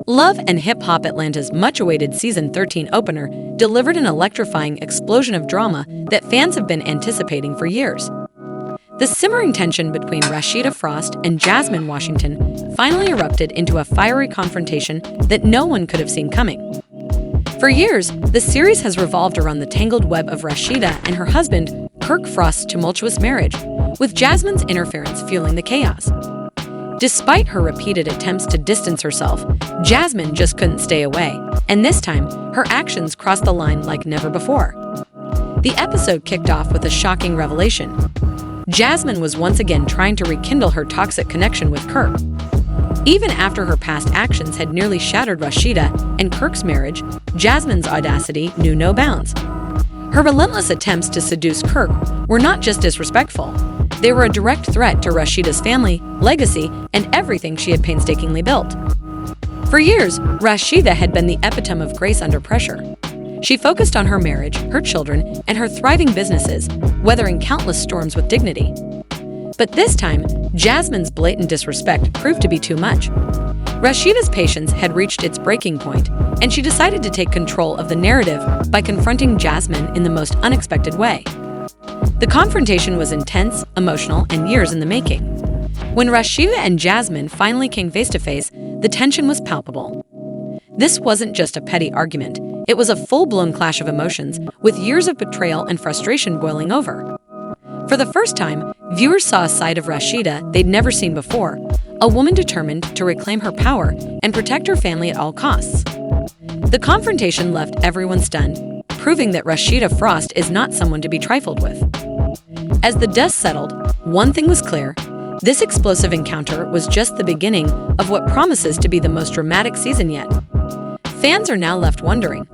Love and Hip Hop Atlanta's much-awaited Season 13 opener delivered an electrifying explosion of drama that fans have been anticipating for years. The simmering tension between Rasheeda Frost and Jasmine Washington finally erupted into a fiery confrontation that no one could have seen coming. For years, the series has revolved around the tangled web of Rasheeda and her husband, Kirk Frost's tumultuous marriage, with Jasmine's interference fueling the chaos. Despite her repeated attempts to distance herself, Jasmine just couldn't stay away, and this time, her actions crossed the line like never before. The episode kicked off with a shocking revelation. Jasmine was once again trying to rekindle her toxic connection with Kirk. Even after her past actions had nearly shattered Rasheeda and Kirk's marriage, Jasmine's audacity knew no bounds. Her relentless attempts to seduce Kirk were not just disrespectful. They were a direct threat to Rasheeda's family, legacy, and everything she had painstakingly built. For years, Rasheeda had been the epitome of grace under pressure. She focused on her marriage, her children, and her thriving businesses, weathering countless storms with dignity. But this time, Jasmine's blatant disrespect proved to be too much. Rasheeda's patience had reached its breaking point, and she decided to take control of the narrative by confronting Jasmine in the most unexpected way. The confrontation was intense, emotional, and years in the making. When Rasheeda and Jasmine finally came face-to-face, the tension was palpable. This wasn't just a petty argument, it was a full-blown clash of emotions, with years of betrayal and frustration boiling over. For the first time, viewers saw a side of Rasheeda they'd never seen before, a woman determined to reclaim her power and protect her family at all costs. The confrontation left everyone stunned, proving that Rasheeda Frost is not someone to be trifled with. As the dust settled, one thing was clear: this explosive encounter was just the beginning of what promises to be the most dramatic season yet. Fans are now left wondering,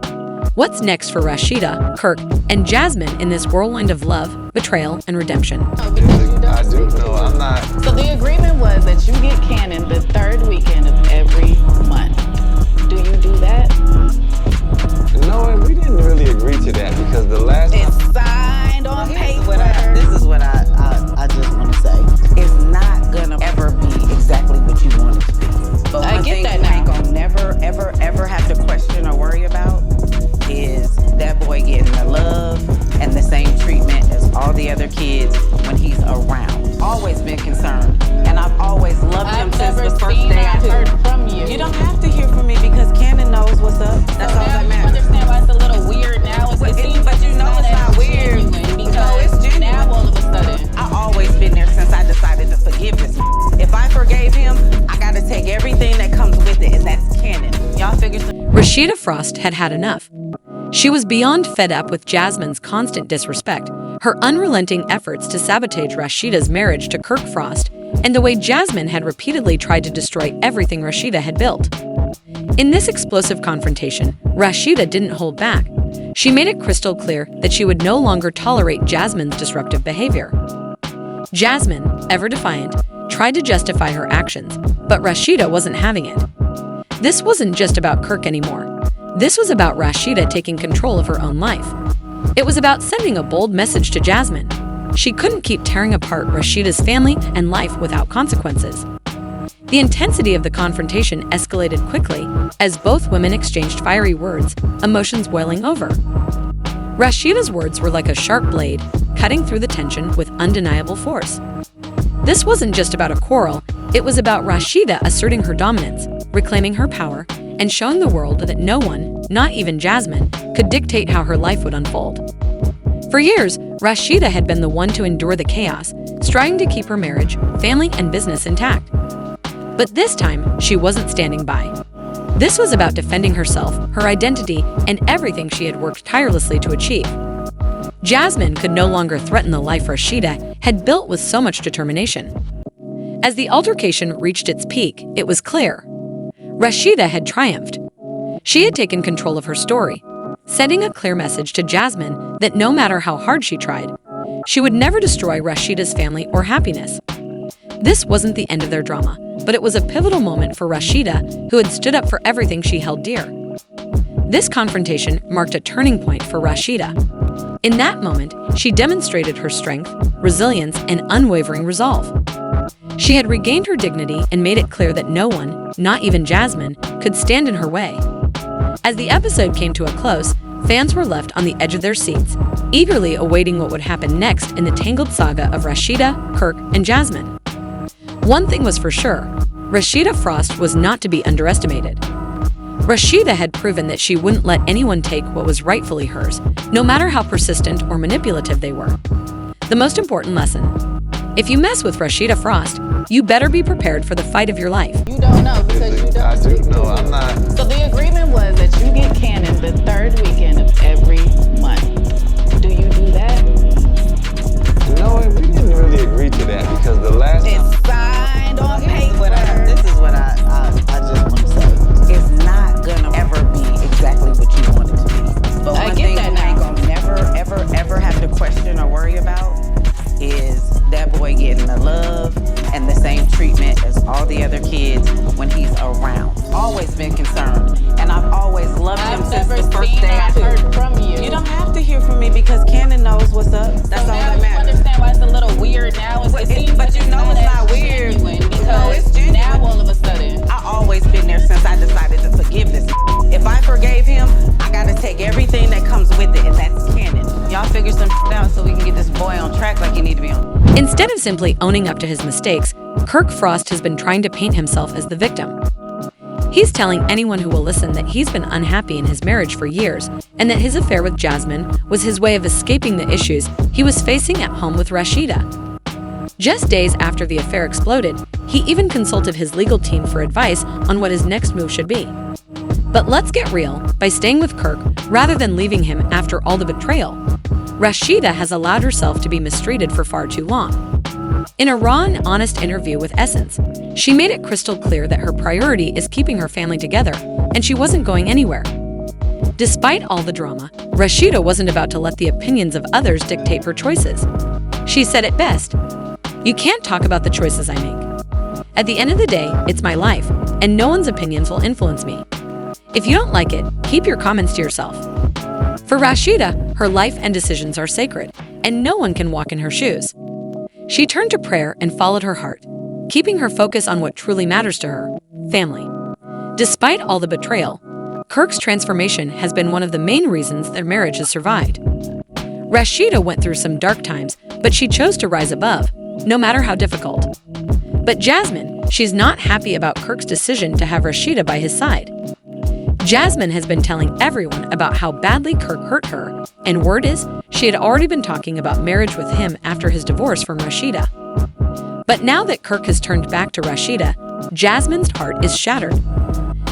what's next for Rasheeda, Kirk, and Jasmine in this whirlwind of love, betrayal, and redemption? I do. No, I'm not. So the agreement was that you get canon the third weekend of every month. Do you do that? No, and we didn't really agree to that because the last It's signed on paper. This is what I just want to say. It's not gonna ever be exactly what you want it to be. But I one get thing that you now. ain't gonna never, ever have to question or worry about is that boy getting the love and the same treatment as all the other kids when he's around. Always been concerned, and I've always loved him I've since never the first seen day or I heard from you. You don't have to hear from me because Cannon knows what's up. That's So all now that you matters. understand why it's a little weird now. It seems But you know it's not weird. genuine because No, it's genuine. now all of a sudden. I've always been there since I decided to forgive this. If I forgave him, I gotta take everything that comes with it, and that's canon. Y'all figure some. Rasheeda Frost had had enough. She was beyond fed up with Jasmine's constant disrespect, her unrelenting efforts to sabotage Rasheeda's marriage to Kirk Frost, and the way Jasmine had repeatedly tried to destroy everything Rasheeda had built. In this explosive confrontation, Rasheeda didn't hold back. She made it crystal clear that she would no longer tolerate Jasmine's disruptive behavior. Jasmine, ever defiant, tried to justify her actions, but Rasheeda wasn't having it. This wasn't just about Kirk anymore. This was about Rasheeda taking control of her own life. It was about sending a bold message to Jasmine. She couldn't keep tearing apart Rasheeda's family and life without consequences. The intensity of the confrontation escalated quickly as both women exchanged fiery words, emotions boiling over. Rasheeda's words were like a sharp blade, cutting through the tension with undeniable force. This wasn't just about a quarrel, it was about Rasheeda asserting her dominance, reclaiming her power, and showing the world that no one, not even Jasmine, could dictate how her life would unfold. For years, Rasheeda had been the one to endure the chaos, striving to keep her marriage, family, and business intact. But this time, she wasn't standing by. This was about defending herself, her identity, and everything she had worked tirelessly to achieve. Jasmine could no longer threaten the life Rasheeda had built with so much determination. As the altercation reached its peak, it was clear: Rasheeda had triumphed. She had taken control of her story, sending a clear message to Jasmine that no matter how hard she tried, she would never destroy Rasheeda's family or happiness. This wasn't the end of their drama, but it was a pivotal moment for Rasheeda, who had stood up for everything she held dear. This confrontation marked a turning point for Rasheeda. In that moment, she demonstrated her strength, resilience, and unwavering resolve. She had regained her dignity and made it clear that no one, not even Jasmine, could stand in her way. As the episode came to a close, fans were left on the edge of their seats, eagerly awaiting what would happen next in the tangled saga of Rasheeda, Kirk, and Jasmine. One thing was for sure, Rasheeda Frost was not to be underestimated. Rasheeda had proven that she wouldn't let anyone take what was rightfully hers, no matter how persistent or manipulative they were. The most important lesson: if you mess with Rasheeda Frost, you better be prepared for the fight of your life. You don't know because you don't. I do know. I'm not. So the agreement was that you get Cannon the third weekend of every month. Do you do that? No, we didn't really agree to that because the last time. It's signed on paper. This is what I just want to say. It's not gonna ever be exactly what you want it to be. But I one get thing that you now. ain't gonna never have to question or worry about is that boy getting the love and the same treatment as all the other kids when he's around. Always been concerned, and I've always loved him I've since never the first seen day I or heard from you. You don't have to hear from me because Cannon knows what's up. That's all now that you matters. understand why it's a little weird now. It seems but like you know it's as not weird. genuine No, because it's genuine. now all of a sudden. I always been there since I decided to forgive this. If I forgave him, I gotta take everything that comes with it, and that's canon. Y'all figure some out so we can get this boy on track like he need to be on. Instead of simply owning up to his mistakes, Kirk Frost has been trying to paint himself as the victim. He's telling anyone who will listen that he's been unhappy in his marriage for years and that his affair with Jasmine was his way of escaping the issues he was facing at home with Rasheeda. Just days after the affair exploded, he even consulted his legal team for advice on what his next move should be. But let's get real, by staying with Kirk rather than leaving him after all the betrayal, Rasheeda has allowed herself to be mistreated for far too long. In a raw and honest interview with Essence, she made it crystal clear that her priority is keeping her family together, and she wasn't going anywhere. Despite all the drama, Rasheeda wasn't about to let the opinions of others dictate her choices. She said it best: "You can't talk about the choices I make. At the end of the day, it's my life, and no one's opinions will influence me. If you don't like it, keep your comments to yourself." For Rasheeda, her life and decisions are sacred, and no one can walk in her shoes. She turned to prayer and followed her heart, keeping her focus on what truly matters to her: family. Despite all the betrayal, Kirk's transformation has been one of the main reasons their marriage has survived. Rasheeda went through some dark times, but she chose to rise above, no matter how difficult. But Jasmine, she's not happy about Kirk's decision to have Rasheeda by his side. Jasmine has been telling everyone about how badly Kirk hurt her, and word is, she had already been talking about marriage with him after his divorce from Rasheeda. But now that Kirk has turned back to Rasheeda, Jasmine's heart is shattered.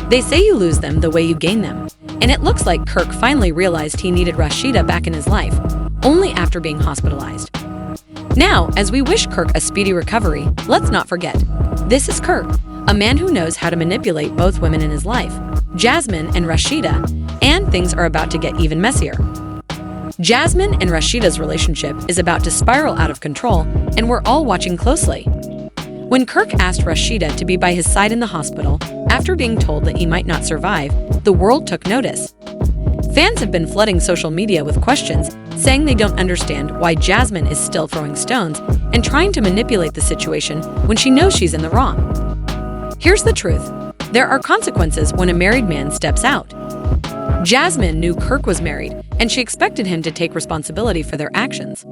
They say you lose them the way you gain them, and it looks like Kirk finally realized he needed Rasheeda back in his life, only after being hospitalized. Now, as we wish Kirk a speedy recovery, let's not forget, this is Kirk, a man who knows how to manipulate both women in his life, Jasmine and Rasheeda, and things are about to get even messier. Jasmine and Rasheeda's relationship is about to spiral out of control, and we're all watching closely. When Kirk asked Rasheeda to be by his side in the hospital, after being told that he might not survive, the world took notice. Fans have been flooding social media with questions, saying they don't understand why Jasmine is still throwing stones and trying to manipulate the situation when she knows she's in the wrong. Here's the truth: there are consequences when a married man steps out. Jasmine knew Kirk was married, and she expected him to take responsibility for their actions.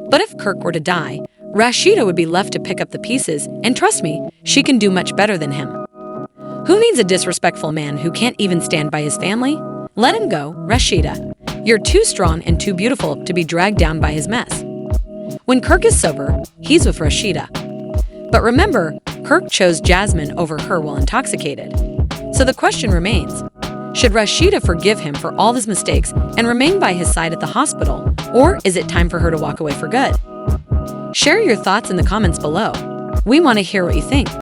But if Kirk were to die, Rasheeda would be left to pick up the pieces, and trust me, she can do much better than him. Who needs a disrespectful man who can't even stand by his family? Let him go, Rasheeda. You're too strong and too beautiful to be dragged down by his mess. When Kirk is sober, he's with Rasheeda. But remember, Kirk chose Jasmine over her while intoxicated. So the question remains, should Rasheeda forgive him for all his mistakes and remain by his side at the hospital, or is it time for her to walk away for good? Share your thoughts in the comments below. We want to hear what you think.